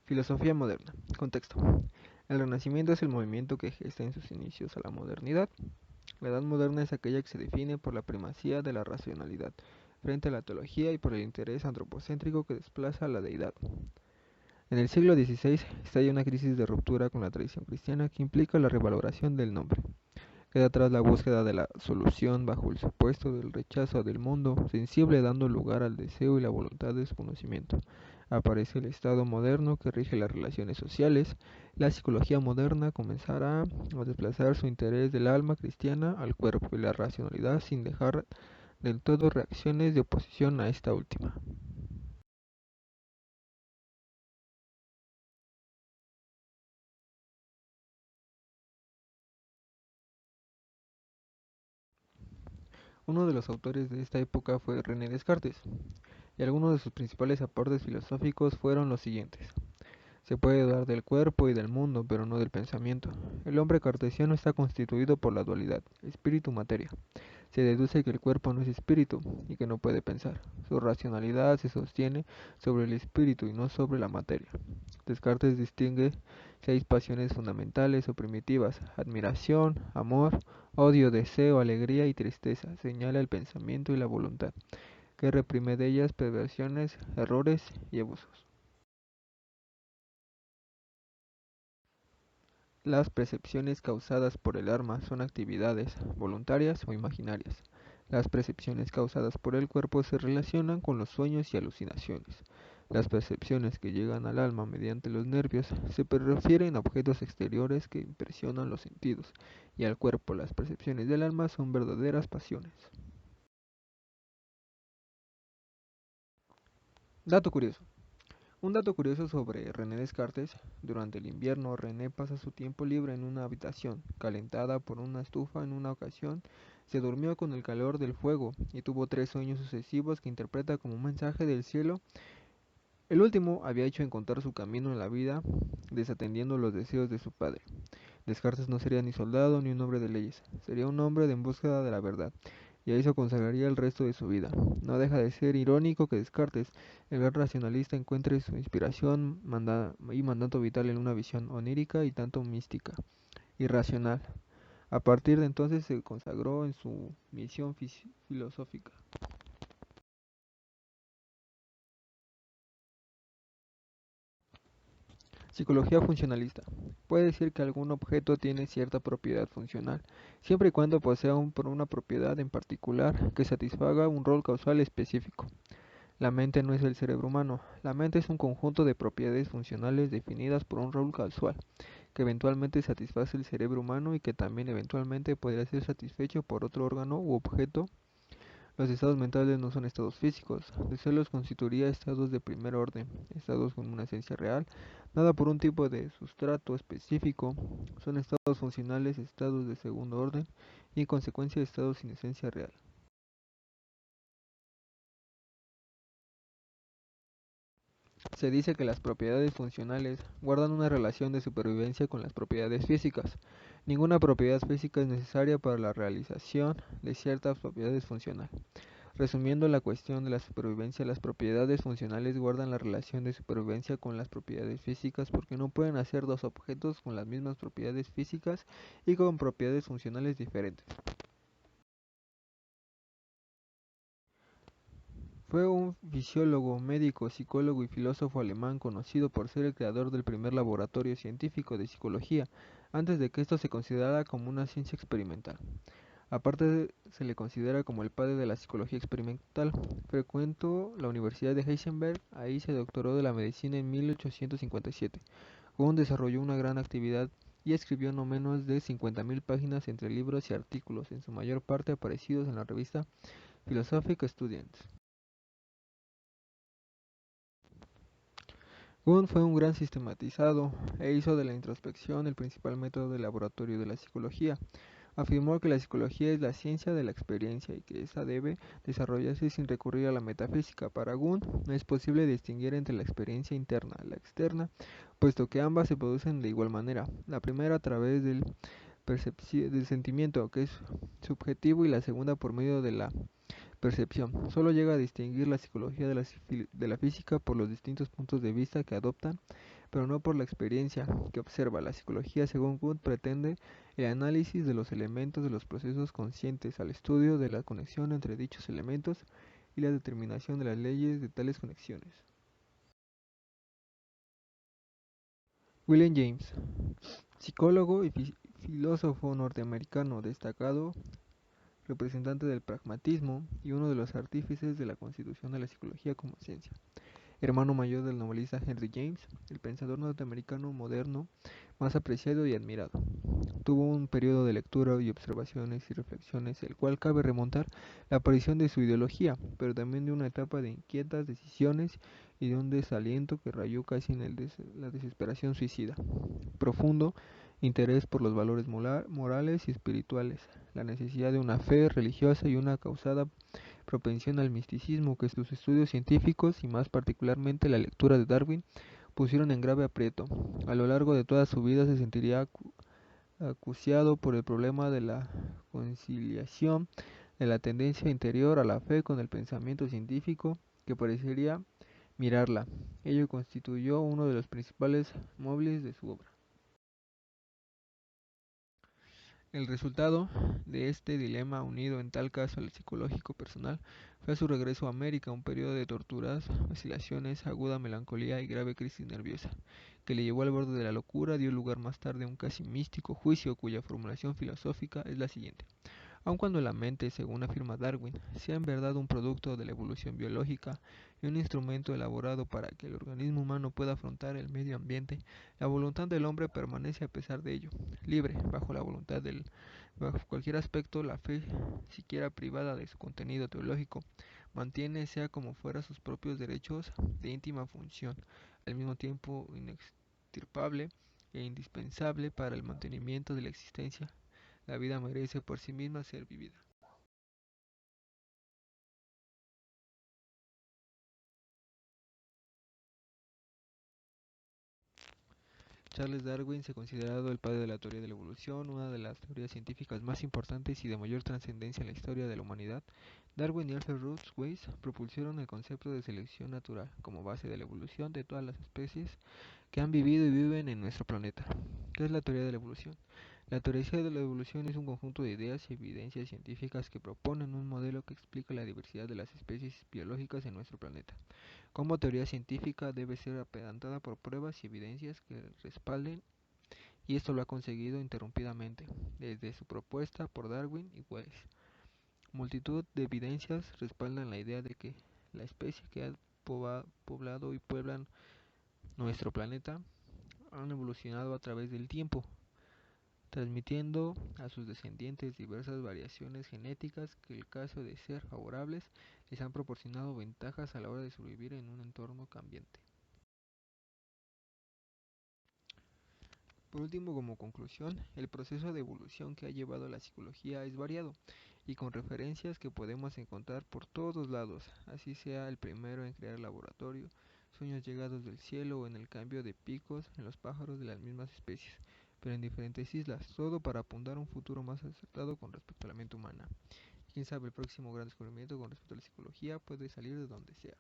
Filosofía moderna. Contexto. El Renacimiento es el movimiento que gesta en sus inicios a la modernidad. La Edad Moderna es aquella que se define por la primacía de la racionalidad frente a la teología y por el interés antropocéntrico que desplaza a la deidad. En el siglo XVI estalla una crisis de ruptura con la tradición cristiana que implica la revaloración del nombre. Queda atrás la búsqueda de la solución bajo el supuesto del rechazo del mundo sensible, dando lugar al deseo y la voluntad de desconocimiento. Aparece el Estado moderno que rige las relaciones sociales. La psicología moderna comenzará a desplazar su interés del alma cristiana al cuerpo y la racionalidad sin dejar del todo reacciones de oposición a esta última. Uno de los autores de esta época fue René Descartes, y algunos de sus principales aportes filosóficos fueron los siguientes. Se puede dudar del cuerpo y del mundo, pero no del pensamiento. El hombre cartesiano está constituido por la dualidad, espíritu-materia. Se deduce que el cuerpo no es espíritu y que no puede pensar. Su racionalidad se sostiene sobre el espíritu y no sobre la materia. Descartes distingue 6 pasiones fundamentales o primitivas: admiración, amor, odio, deseo, alegría y tristeza. Señala el pensamiento y la voluntad, que reprime de ellas perversiones, errores y abusos. Las percepciones causadas por el alma son actividades voluntarias o imaginarias. Las percepciones causadas por el cuerpo se relacionan con los sueños y alucinaciones. Las percepciones que llegan al alma mediante los nervios se refieren a objetos exteriores que impresionan los sentidos, y al cuerpo las percepciones del alma son verdaderas pasiones. Dato curioso. Un dato curioso sobre René Descartes: durante el invierno, René pasa su tiempo libre en una habitación, calentada por una estufa. En una ocasión, se durmió con el calor del fuego y tuvo 3 sueños sucesivos que interpreta como un mensaje del cielo. El último había hecho encontrar su camino en la vida, desatendiendo los deseos de su padre. Descartes no sería ni soldado ni un hombre de leyes, sería un hombre en búsqueda de la verdad, y a eso consagraría el resto de su vida. No deja de ser irónico que Descartes, el gran racionalista, encuentre su inspiración y mandato vital en una visión onírica y tanto mística, irracional. A partir de entonces se consagró en su misión filosófica. Psicología funcionalista. Puede decir que algún objeto tiene cierta propiedad funcional, siempre y cuando posea una propiedad en particular que satisfaga un rol causal específico. La mente no es el cerebro humano. La mente es un conjunto de propiedades funcionales definidas por un rol causal, que eventualmente satisface el cerebro humano y que también eventualmente podría ser satisfecho por otro órgano u objeto. Los estados mentales no son estados físicos. De serlos constituiría estados de primer orden, estados con una esencia real, dada por un tipo de sustrato específico. Son estados funcionales, estados de segundo orden y en consecuencia estados sin esencia real. Se dice que las propiedades funcionales guardan una relación de supervivencia con las propiedades físicas. Ninguna propiedad física es necesaria para la realización de ciertas propiedades funcionales. Resumiendo la cuestión de la supervivencia, las propiedades funcionales guardan la relación de supervivencia con las propiedades físicas porque no pueden hacer dos objetos con las mismas propiedades físicas y con propiedades funcionales diferentes. Fue un fisiólogo, médico, psicólogo y filósofo alemán conocido por ser el creador del primer laboratorio científico de psicología, antes de que esto se considerara como una ciencia experimental. Aparte, se le considera como el padre de la psicología experimental. Frecuentó la Universidad de Heidelberg, ahí se doctoró de la medicina en 1857. Kuhn desarrolló una gran actividad y escribió no menos de 50.000 páginas entre libros y artículos, en su mayor parte aparecidos en la revista Philosophic Students. Kuhn fue un gran sistematizado e hizo de la introspección el principal método de laboratorio de la psicología. Afirmó que la psicología es la ciencia de la experiencia y que esa debe desarrollarse sin recurrir a la metafísica. Para Kuhn no es posible distinguir entre la experiencia interna y la externa, puesto que ambas se producen de igual manera. La primera a través del sentimiento, que es subjetivo, y la segunda por medio de la percepción. Solo llega a distinguir la psicología de la física por los distintos puntos de vista que adoptan pero no por la experiencia que observa. La psicología, según Wood, pretende el análisis de los elementos de los procesos conscientes al estudio de la conexión entre dichos elementos y la determinación de las leyes de tales conexiones. William James, psicólogo y filósofo norteamericano destacado, representante del pragmatismo y uno de los artífices de la constitución de la psicología como ciencia. Hermano mayor del novelista Henry James, el pensador norteamericano moderno más apreciado y admirado. Tuvo un periodo de lectura y observaciones y reflexiones, el cual cabe remontar la aparición de su ideología, pero también de una etapa de inquietas decisiones y de un desaliento que rayó casi en la desesperación suicida. Profundo interés por los valores morales y espirituales, la necesidad de una fe religiosa y una causada propensión al misticismo que sus estudios científicos y más particularmente la lectura de Darwin pusieron en grave aprieto. A lo largo de toda su vida se sentiría acuciado por el problema de la conciliación de la tendencia interior a la fe con el pensamiento científico que parecería mirarla. Ello constituyó uno de los principales móviles de su obra. El resultado de este dilema, unido en tal caso al psicológico personal, fue su regreso a América, un periodo de torturas, vacilaciones, aguda melancolía y grave crisis nerviosa, que le llevó al borde de la locura, dio lugar más tarde a un casi místico juicio cuya formulación filosófica es la siguiente. Aun cuando la mente, según afirma Darwin, sea en verdad un producto de la evolución biológica y un instrumento elaborado para que el organismo humano pueda afrontar el medio ambiente, la voluntad del hombre permanece a pesar de ello, libre, bajo cualquier aspecto. La fe, siquiera privada de su contenido teológico, mantiene, sea como fuera, sus propios derechos de íntima función, al mismo tiempo inextirpable e indispensable para el mantenimiento de la existencia. La vida merece por sí misma ser vivida. Charles Darwin se ha considerado el padre de la teoría de la evolución, una de las teorías científicas más importantes y de mayor trascendencia en la historia de la humanidad. Darwin y Alfred Russel Wallace propusieron el concepto de selección natural como base de la evolución de todas las especies que han vivido y viven en nuestro planeta. ¿Qué es la teoría de la evolución? La teoría de la evolución es un conjunto de ideas y evidencias científicas que proponen un modelo que explica la diversidad de las especies biológicas en nuestro planeta. Como teoría científica debe ser apedantada por pruebas y evidencias que respalden, y esto lo ha conseguido interrumpidamente desde su propuesta por Darwin y Wells. Multitud de evidencias respaldan la idea de que la especie que ha poblado y pueblan nuestro planeta han evolucionado a través del tiempo, transmitiendo a sus descendientes diversas variaciones genéticas que, en el caso de ser favorables, les han proporcionado ventajas a la hora de sobrevivir en un entorno cambiante. Por último, como conclusión, el proceso de evolución que ha llevado a la psicología es variado y con referencias que podemos encontrar por todos lados, así sea el primero en crear laboratorio, sueños llegados del cielo o en el cambio de picos en los pájaros de las mismas especies, pero en diferentes islas, todo para apuntar a un futuro más acertado con respecto a la mente humana. Quién sabe, el próximo gran descubrimiento con respecto a la psicología puede salir de donde sea.